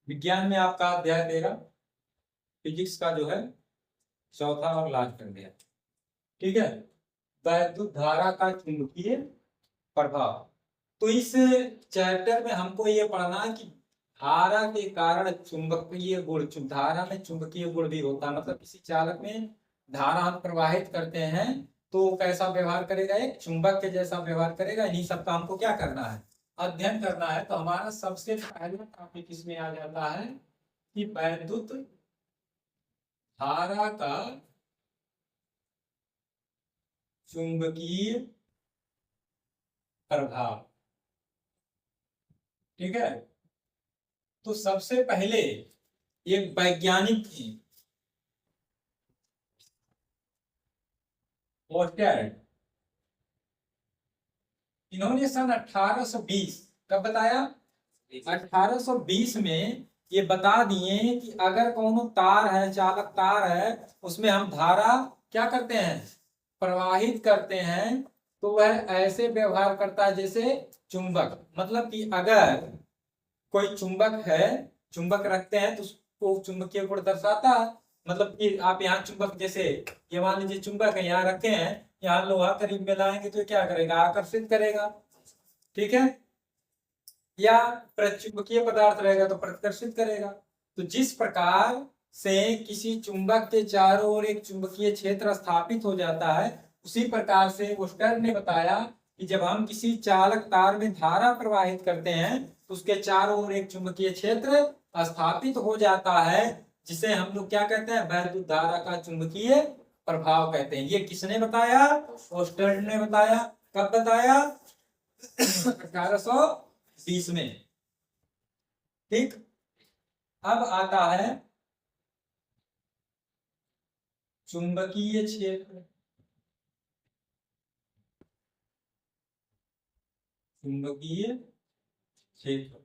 विज्ञान में आपका अध्याय 13 फिजिक्स का जो है चौथा और लास्ट अध्याय। ठीक है, वैद्युत धारा का चुंबकीय प्रभाव। तो इस चैप्टर में हमको ये पढ़ना है कि धारा के कारण चुंबकीय गुण, धारा में चुंबकीय गुण भी होता है। मतलब किसी चालक में धारा हम प्रवाहित करते हैं तो कैसा व्यवहार करेगा, एक चुंबक के जैसा व्यवहार करेगा। इन्हीं सब का हमको क्या करना है, अध्ययन करना है। तो हमारा सबसे पहला टॉपिक इसमें आ जाता है कि वैद्युत धारा का चुंबकीय प्रभाव। ठीक है, तो सबसे पहले एक वैज्ञानिक थे ओस्टेड। इन्होंने सन 1820 कब बताया, 1820 में ये बता दिए कि अगर कोनो तार है, चालक तार है, उसमें हम धारा क्या करते हैं, प्रवाहित करते हैं, तो वह ऐसे व्यवहार करता है जैसे चुंबक। मतलब कि अगर कोई चुंबक है, चुंबक रखते हैं तो उसको चुंबकीय गुण दर्शाता है। मतलब कि आप यहाँ चुंबक, जैसे ये मान लीजिए चुंबक है, यहाँ रखे हैं, यहाँ लोहा करीब में लाएंगे तो क्या करेगा, आकर्षित करेगा। ठीक है, या प्रचुंबकीय पदार्थ रहेगा तो प्रतिकर्षित करेगा। तो जिस प्रकार से किसी चुंबक के चारों ओर एक चुंबकीय क्षेत्र स्थापित हो जाता है, उसी प्रकार से ओस्टर ने बताया कि जब हम किसी चालक तार में धारा प्रवाहित करते हैं तो उसके चारों ओर एक चुंबकीय क्षेत्र स्थापित हो जाता है, जिसे हम लोग क्या कहते हैं, वैद्युत धारा का चुंबकीय प्रभाव कहते हैं। ये किसने बताया, ओस्टर ने बताया। कब बताया, 1820 में। ठीक, अब आता है चुंबकीय क्षेत्र। चुंबकीय क्षेत्र,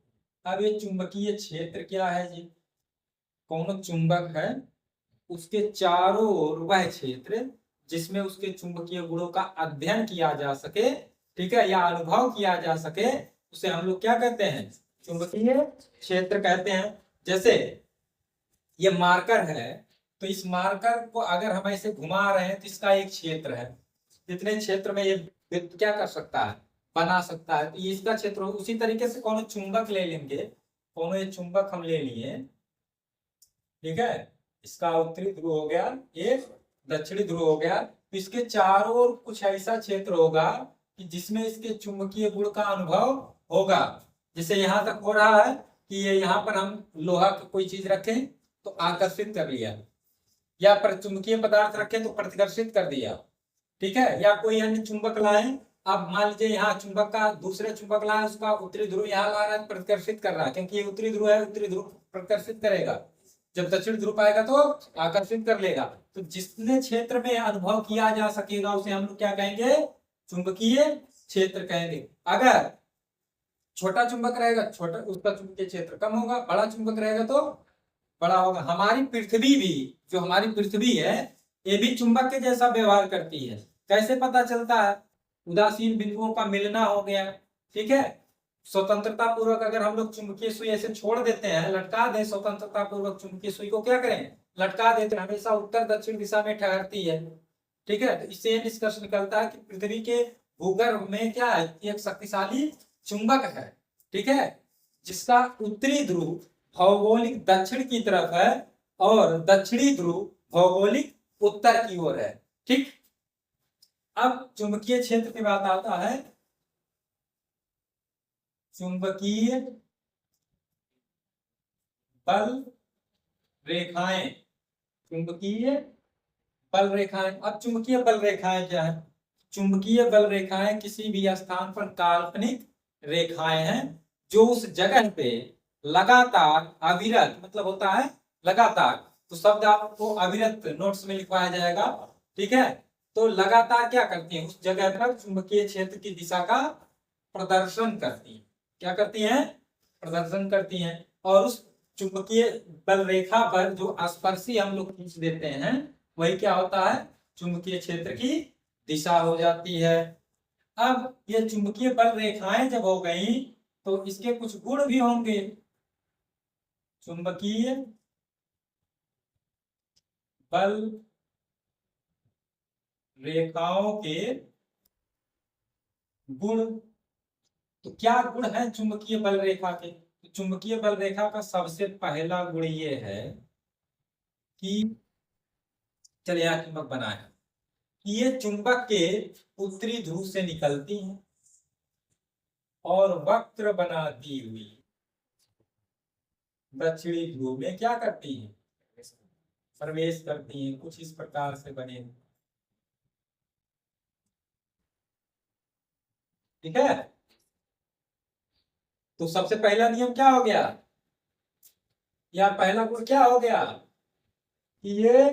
अब ये चुंबकीय क्षेत्र क्या है जी, कौन चुंबक है उसके चारों ओर वह क्षेत्र जिसमें उसके चुंबकीय गुणों का अध्ययन किया जा सके, ठीक है, या अनुभव किया जा सके, उसे हम लोग क्या कहते हैं, चुंबकीय क्षेत्र कहते हैं। जैसे ये मार्कर है, तो इस मार्कर को अगर हम ऐसे घुमा रहे हैं तो इसका एक क्षेत्र है, जितने क्षेत्र में ये क्या कर सकता है, बना सकता है, तो ये इसका क्षेत्र। उसी तरीके से कौन चुंबक ले लेंगे, कौन ये चुंबक हम ले लिए, ठीक है, इसका उत्तरी ध्रुव हो गया, एक दक्षिणी ध्रुव हो गया, तो इसके चारों ओर कुछ ऐसा क्षेत्र होगा कि जिसमें इसके चुंबकीय गुण का अनुभव होगा। जैसे यहां तक हो रहा है कि ये यहाँ पर हम लोहा की कोई चीज रखें तो आकर्षित कर लिया, या पर चुंबकीय पदार्थ रखें तो प्रतिकर्षित कर दिया। ठीक है, या कोई अन्य चुंबक लाए, अब मान लीजिए यहाँ चुंबक का दूसरे चुंबक लाए, उसका उत्तरी ध्रुव यहाँ ला रहा है, प्रतिकर्षित कर रहा है, क्योंकि ये उत्तरी ध्रुव है, उत्तरी ध्रुव प्रतिकर्षित करेगा, जब दक्षिण ध्रुव आएगा तो आकर्षित कर लेगा। तो जितने क्षेत्र में अनुभव किया जा सकेगा उसे हम लोग क्या कहेंगे, चुंबकीय क्षेत्र कहेंगे। अगर छोटा चुंबक रहेगा, छोटा उसका चुंबकीय क्षेत्र कम होगा, बड़ा चुंबक रहेगा तो बड़ा होगा। हमारी पृथ्वी भी, जो हमारी पृथ्वी है, ये भी चुंबक के जैसा व्यवहार करती है। कैसे पता चलता है, उदासीन बिंदुओं का मिलना हो गया। ठीक है, स्वतंत्रता पूर्वक अगर हम लोग चुंबकीय सुई ऐसे छोड़ देते हैं, लटका दें, स्वतंत्रता पूर्वक चुंबकीय सुई को क्या करें, लटका देते हैं, हमेशा उत्तर दक्षिण दिशा में ठहरती है। ठीक है, तो इससे निष्कर्ष निकलता है कि पृथ्वी के भूगर्भ में क्या है, एक शक्तिशाली चुंबक है। ठीक है, जिसका उत्तरी ध्रुव भौगोलिक दक्षिण की तरफ है और दक्षिणी ध्रुव भौगोलिक उत्तर की ओर है। ठीक, अब चुंबकीय क्षेत्र की बात आता है, चुंबकीय बल रेखाएं। चुंबकीय बल रेखाएं, अब चुंबकीय बल रेखाएं क्या है, चुंबकीय बल रेखाएं किसी भी स्थान पर काल्पनिक रेखाएं हैं जो उस जगह पे लगातार अविरत, मतलब होता है लगातार, तो शब्द आपको अविरत नोट्स में लिखवाया जाएगा। ठीक है, तो लगातार क्या करती है, उस जगह पर चुंबकीय क्षेत्र की दिशा का प्रदर्शन करती है। क्या करती हैं, प्रदर्शन करती हैं। और उस चुंबकीय बल रेखा पर जो स्पर्शी हम लोग खींच देते हैं, वही क्या होता है, चुंबकीय क्षेत्र की दिशा हो जाती है। अब ये चुंबकीय बल रेखाएं जब हो गई तो इसके कुछ गुण भी होंगे। चुंबकीय बल रेखाओं के गुण। तो क्या गुण है चुंबकीय बल रेखा के? तो चुंबकीय बल रेखा का सबसे पहला गुण ये है कि, चलिए यहाँ चुंबक बना है कि ये चुंबक के उत्तरी ध्रुव से निकलती हैं और वक्र बनाती हुई दक्षिणी ध्रुव में क्या करती हैं? प्रवेश करती हैं। कुछ इस प्रकार से बने, ठीक है। तो सबसे पहला नियम क्या हो गया, या पहला गुण क्या हो गया कि ये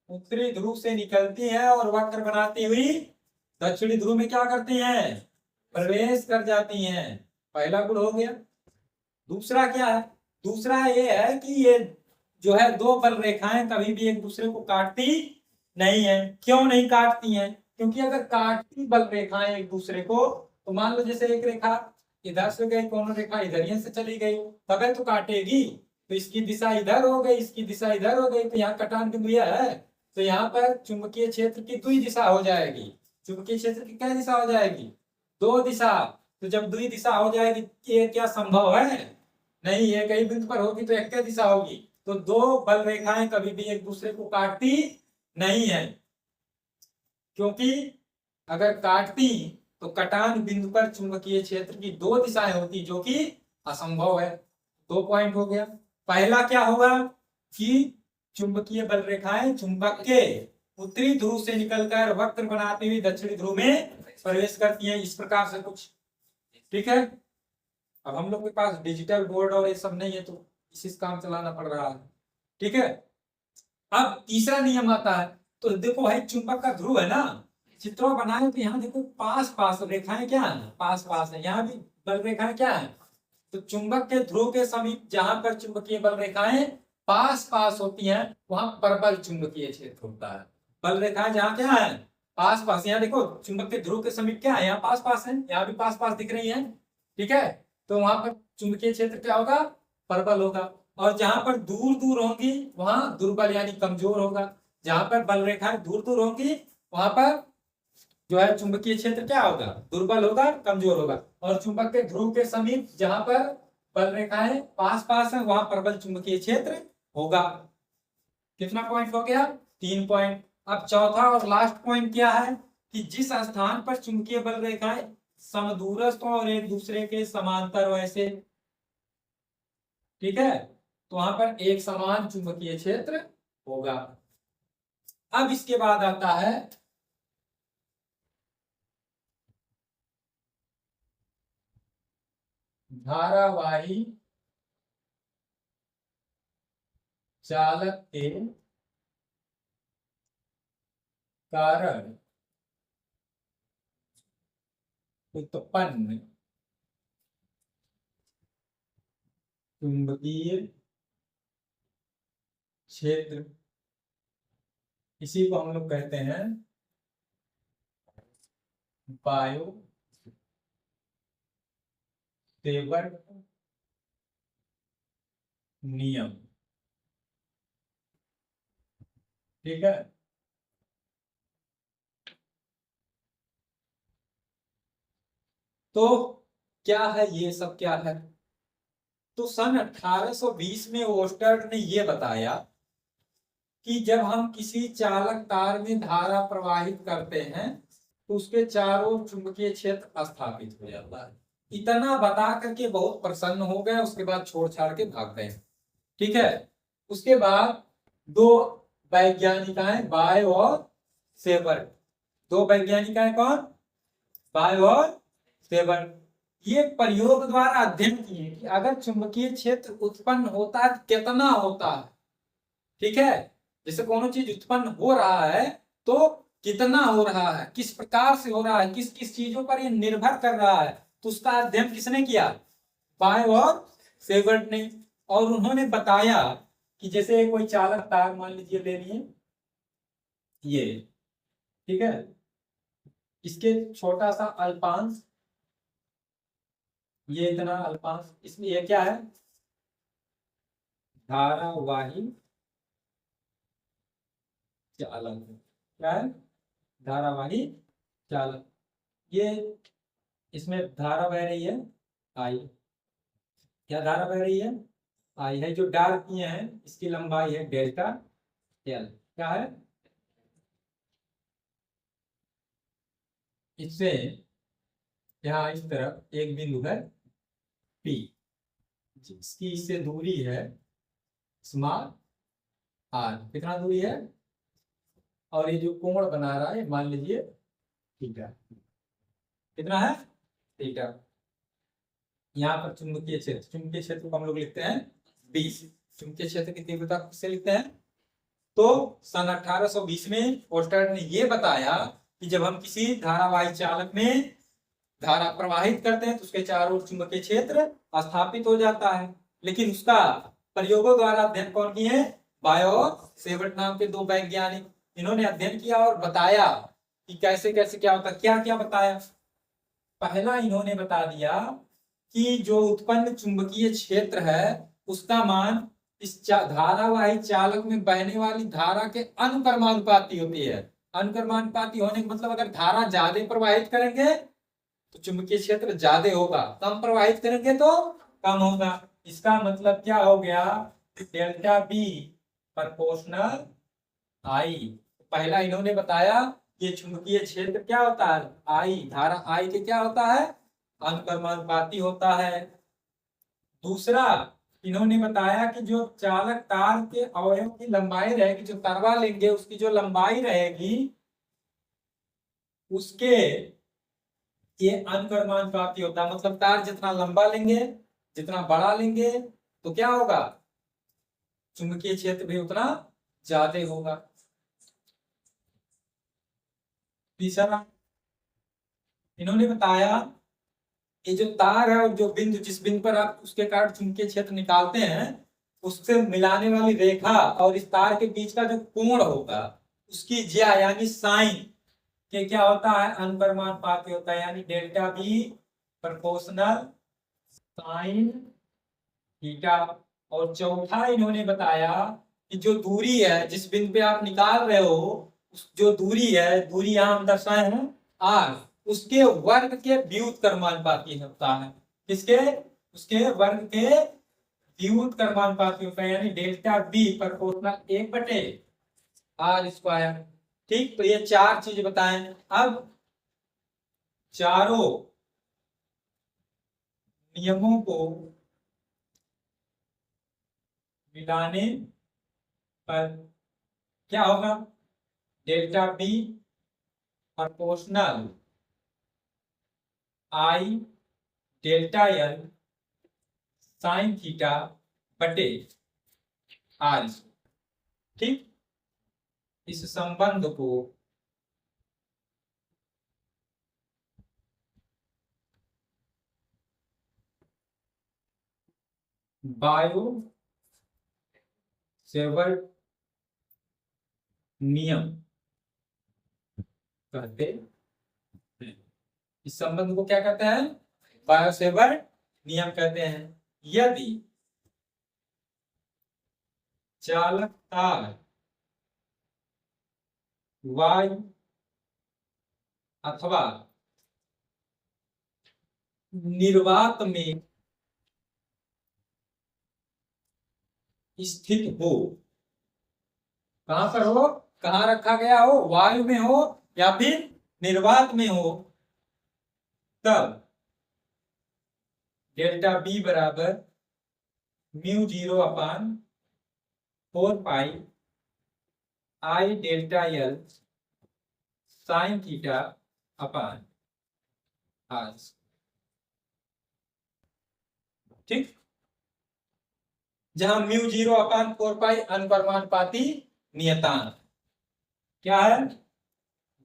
उत्तरी ध्रुव से निकलती है और वक्र बनाती हुई दक्षिणी ध्रुव में क्या करती हैं? प्रवेश कर जाती हैं। पहला गुण हो गया। दूसरा क्या है? दूसरा ये है कि ये जो है दो बल रेखाएं कभी भी एक दूसरे को काटती नहीं है। क्यों नहीं काटती हैं? क्योंकि अगर काटती बल रेखाएं एक दूसरे को, तो मान लो जैसे एक रेखा इधर से गई, कोनो रेखा इधर से चली गई, तब तो काटेगी। तो इसकी दिशा इधर हो गई, इसकी दिशा इधर हो गई, तो यहाँ कटान बिंदु यह है। तो यहाँ पर चुंबकीय क्षेत्र की दुई दिशा हो जाएगी। चुंबकीय क्षेत्र की क्या दिशा हो जाएगी? दो दिशा। तो जब दुई दिशा हो जाएगी, ये क्या संभव है? नहीं है। कई बिंदु पर होगी तो एक दिशा होगी। तो दो बल रेखाएं कभी भी एक दूसरे को काटती नहीं है, क्योंकि अगर काटती तो कटान बिंदु पर चुंबकीय क्षेत्र की दो दिशाएं होती, जो कि असंभव है। 2 पॉइंट हो गया। पहला क्या होगा कि चुंबकीय बल रेखाएं चुंबक के उत्तरी ध्रुव से निकलकर वक्र बनाती हुई दक्षिणी ध्रुव में प्रवेश करती हैं, इस प्रकार से कुछ, ठीक है। अब हम लोग के पास डिजिटल बोर्ड और ये सब नहीं है, तो इसी से काम चलाना पड़ रहा है, ठीक है। अब तीसरा नियम आता है। तो देखो भाई, चुंबक का ध्रुव है ना, चित्रों बनाए तो यहाँ देखो पास पास रेखाएं क्या है? पास पास है। यहाँ भी बल रेखाएं क्या है? तो चुंबक के ध्रुव के समीप जहां पर चुंबकीय बल रेखाएं पास पास होती हैं, वहां प्रबल चुंबकीय क्षेत्र होता है। बल रेखाएं जहां क्या है? पास पास। यहाँ देखो चुंबक के ध्रुव के समीप क्या है? यहाँ पास पास है, यहाँ भी पास पास दिख रही है, ठीक है। तो वहां पर चुंबकीय क्षेत्र क्या होगा? प्रबल होगा। और जहां पर दूर दूर होंगी वहां दुर्बल यानी कमजोर होगा। जहां पर बल रेखाएं दूर दूर होंगी वहां पर जो है चुंबकीय क्षेत्र क्या होगा? दुर्बल होगा, कमजोर होगा। और चुंबक के ध्रुव के समीप जहां पर बल रेखाएं पास पास है, वहां प्रबल चुंबकीय क्षेत्र होगा। कितना पॉइंट हो गया? 3 पॉइंट। अब चौथा और लास्ट पॉइंट क्या है कि जिस स्थान पर चुंबकीय बल रेखाएं समदूरस्थ और एक दूसरे के समांतर वैसे, ठीक है, तो वहां पर एक समान चुंबकीय क्षेत्र होगा। अब इसके बाद आता है धारावाही चालक के कारण उत्पन्न चुंबकीय क्षेत्र, इसी को हम लोग कहते हैं बायो सेवर्ट नियम, ठीक है। तो क्या है ये सब, क्या है? तो सन 1820 में ओस्टर्ड ने यह बताया कि जब हम किसी चालक तार में धारा प्रवाहित करते हैं तो उसके चारों चुंबकीय क्षेत्र स्थापित हो जाता है। इतना बता करके बहुत प्रसन्न हो गए, उसके बाद छोड़ छाड़ के भाग गए, ठीक है। उसके बाद दो वैज्ञानिकाएं, बाय और सेबर्ट, दो वैज्ञानिकाएं कौन? बाय और सेबर्ट, ये प्रयोग द्वारा अध्ययन किए कि अगर चुंबकीय क्षेत्र उत्पन्न होता है कितना होता है, ठीक है। जैसे कोनो चीज उत्पन्न हो रहा है तो कितना हो रहा है, किस प्रकार से हो रहा है, किस किस चीजों पर ये निर्भर कर रहा है, तो उसका अध्ययन किसने किया? बाय और सेवर्ट ने। और उन्होंने बताया कि जैसे कोई चालक तार मान लीजिए ले लिए ये, ठीक है, इसके छोटा सा अल्पांश, ये इतना अल्पांश, इसमें ये क्या है? धारावाही चालक। क्या है? धारावाही चालक। ये इसमें धारा बह रही है आई। क्या धारा बह रही है? आई है। जो डार्क किए हैं इसकी लंबाई है डेल्टा एल। क्या है? इससे यहाँ इस तरफ एक बिंदु है पी, जिसकी इससे दूरी है स्मॉल आर। कितना दूरी है? और ये जो कोण बना रहा है मान लीजिए थीटा। कितना है? थीटा। यहाँ पर चुंबकीय क्षेत्र को हम लोग लिखते हैं 20। चुंबकीय क्षेत्र की तीव्रता किससे लिखते हैं? तो सन 1820 में पोस्टर ने यह बताया कि जब हम किसी धारावाही चालक में धारा प्रवाहित करते हैं तो उसके चारों ओर चुंबकीय क्षेत्र स्थापित हो जाता है। लेकिन उसका प्रयोगों द्वारा अध्ययन कौन किए हैं? बायो और सेवर्ट नाम के दो वैज्ञानिक। इन्होंने अध्ययन किया और बताया कि कैसे कैसे क्या होता है। क्या क्या बताया? पहला इन्होंने बता दिया कि जो उत्पन्न चुंबकीय क्षेत्र है उसका मान इस धारावाही चालक में बहने वाली धारा के अनुक्रमानुपाती होती है। अनुक्रमानुपाती होने का मतलब अगर धारा ज्यादा प्रवाहित करेंगे तो चुंबकीय क्षेत्र ज्यादा होगा, कम प्रवाहित करेंगे तो कम होगा। इसका मतलब क्या हो गया? डेल्टा बी प्रोपोर्शनल आई। पहला इन्होंने बताया कि चुंबकीय क्षेत्र क्या होता है? आई। धारा आई के क्या होता है? अनुक्रमानुपाती होता है। दूसरा इन्होंने बताया कि जो चालक तार के अवयव की लंबाई रहेगी, जो तरवा लेंगे उसकी जो लंबाई रहेगी उसके ये अनुक्रमानुपाती होता है। मतलब तार जितना लंबा लेंगे, जितना बड़ा लेंगे तो क्या होगा? चुंबकीय क्षेत्र भी उतना ज्यादा होगा। तीसरा इन्होंने बताया ये जो तार है और जो बिंदु, जिस बिंदु पर आप उसके कारण चुंबकीय क्षेत्र निकालते हैं उससे मिलाने वाली रेखा और इस तार के बीच का जो कोण होगा उसकी ज्या यानी साइन के क्या होता है? अनुक्रमानुपाती होता है। यानी delta B proportional sine theta. और चौथा इन्होंने बताया कि जो दूरी है जिस बिंदु पे आप निकाल रहे हो, उस जो दूरी है, दूरी यहां हम दर्शाए हैं आर, उसके वर्ग के व्युत्क्रमानुपाती होता है। किसके? उसके वर्ग के व्युत्क्रमानुपाती होता है। यानी डेल्टा बी प्रोपोर्शनल 1/r²। ठीक, तो ये चार चीज बताएं। अब चारों नियमों को मिलाने पर क्या होगा? डेल्टा बी प्रोपोर्शनल आई डेल्टा एल साइन थीटा बटे आर। ठीक, इस संबंध को बायो सेवर्ट नियम कहते हैं। इस संबंध को क्या कहते हैं? बायो सेवर्ट नियम कहते हैं। यदि चालक तार वायु अथवा निर्वात में स्थित हो, कहां पर हो? कहां रखा गया हो? वायु में हो या फिर निर्वात में हो, तब डेल्टा बी बराबर μ0/4 pi I delta L sine theta upon R. ठीक, जहां μ0/4 पाई अनुक्रमानुपाती नियतांक क्या है?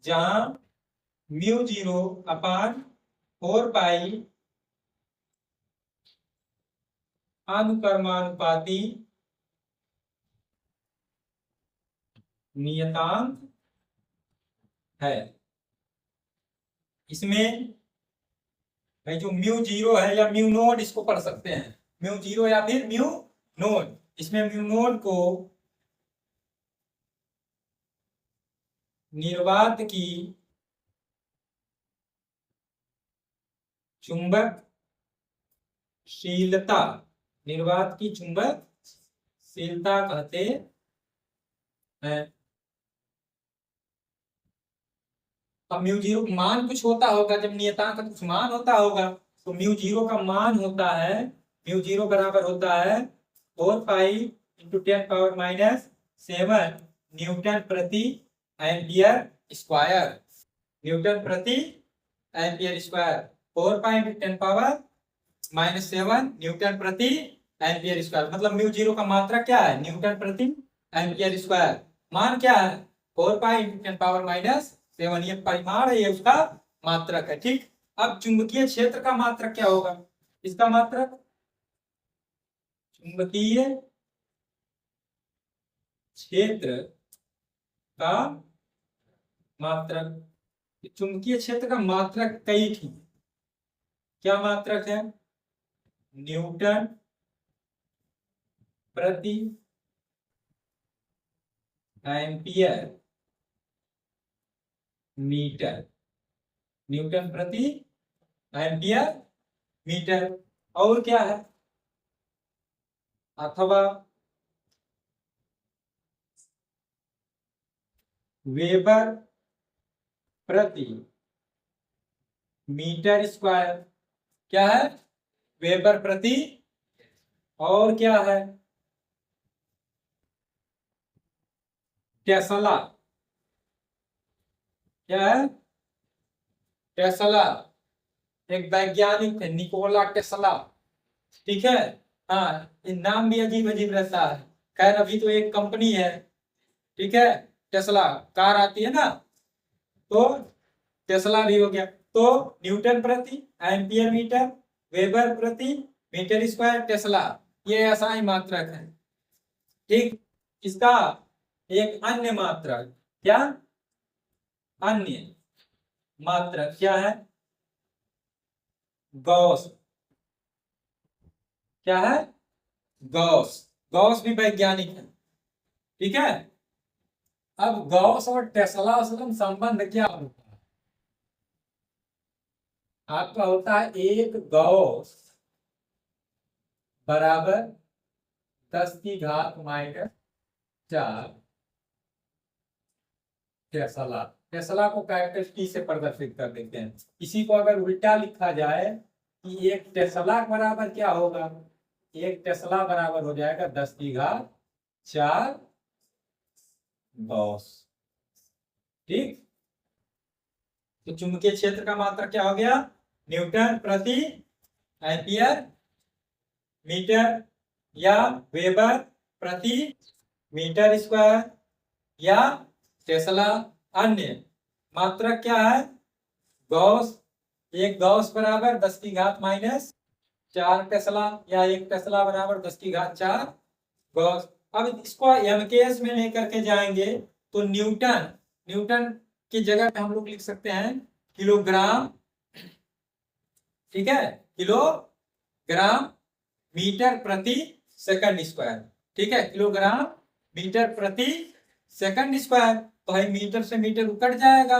जहां μ0/4 पाई अनुक्रमानुपाती नियतांक है, इसमें भाई जो μ0 है या म्यू नोड इसको पढ़ सकते हैं, μ0 या फिर म्यू नोड, इसमें म्यू नॉट को निर्वात की चुंबकशीलता, निर्वात की चुंबकशीलता कहते हैं। अब म्यू जीरो का मान कुछ होता होगा, जब नियतांक का कुछ मान होता होगा तो म्यू जीरो का मान होता है, म्यू जीरो बराबर होता है 4 पाई इंटू 10⁻⁷ न्यूटन प्रति एम्पियर स्क्वायर, न्यूटन प्रति ampere square. 4 pi into 10⁻⁷ Newton प्रति एम्पियर स्क्वायर, मतलब म्यू जीरो का मात्रा क्या है, न्यूटन प्रति एम्पियर स्क्वायर। मान क्या है, 4 पाई इंटू 10⁻⁷, ये परिमाण है, ये उसका मात्रक है। ठीक, अब चुंबकीय क्षेत्र का मात्रक क्या होगा, इसका मात्रक चुंबकीय क्षेत्र का मात्रक, चुंबकीय क्षेत्र का मात्रक कई थी, क्या मात्रक है, न्यूटन प्रति एम्पियर मीटर, न्यूटन प्रति एम्पियर मीटर। और क्या है, अथवा वेबर प्रति मीटर स्क्वायर, क्या है, वेबर प्रति, और क्या है, टेस्ला, क्या है, टेस्ला, एक वैज्ञानिक थे निकोला टेस्ला। ठीक है, हाँ, ये नाम भी अजीब अजीब रहता है। खैर अभी तो एक कंपनी है, ठीक है, टेस्ला कार आती है ना, तो टेस्ला भी हो गया। तो न्यूटन प्रति एम्पियर मीटर, वेबर प्रति मीटर स्क्वायर, टेस्ला, ये ऐसा ही मात्रक है। ठीक, इसका एक अन्य मात्रक, क्या अन्य मात्रक क्या है, गॉस, क्या है, गॉस, गॉस भी वैज्ञानिक है। ठीक है, अब गॉस और टेस्ला से संबंध क्या होता है, आपका होता है एक गॉस बराबर 10⁻⁴ टेस्ला। टेस्ला को कैपिटल टी से प्रदर्शित कर देते हैं। इसी को अगर उल्टा लिखा जाए कि एक टेस्ला बराबर क्या होगा, एक टेस्ला बराबर हो जाएगा 10⁴ गॉस। ठीक, तो चुंबकीय क्षेत्र का मात्रक क्या हो गया, न्यूटन प्रति एम्पियर मीटर या वेबर प्रति मीटर स्क्वायर या टेस्ला। अन्य मात्रक क्या है, गॉस, एक गॉस बराबर 10⁻⁴ टेस्ला या एक टेस्ला बराबर 10⁴ गॉस। अब इसको एमकेएस में लेकर के जाएंगे तो न्यूटन, न्यूटन की जगह पे हम लोग लिख सकते हैं किलोग्राम। ठीक है, किलोग्राम मीटर प्रति सेकंड स्क्वायर। ठीक है, किलोग्राम मीटर प्रति सेकंड स्क्वायर, तो भाई मीटर से मीटर कट जाएगा।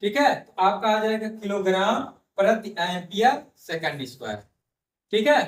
ठीक है, तो आपका आ जाएगा किलोग्राम प्रति एम्पियर सेकंड स्क्वायर। ठीक है,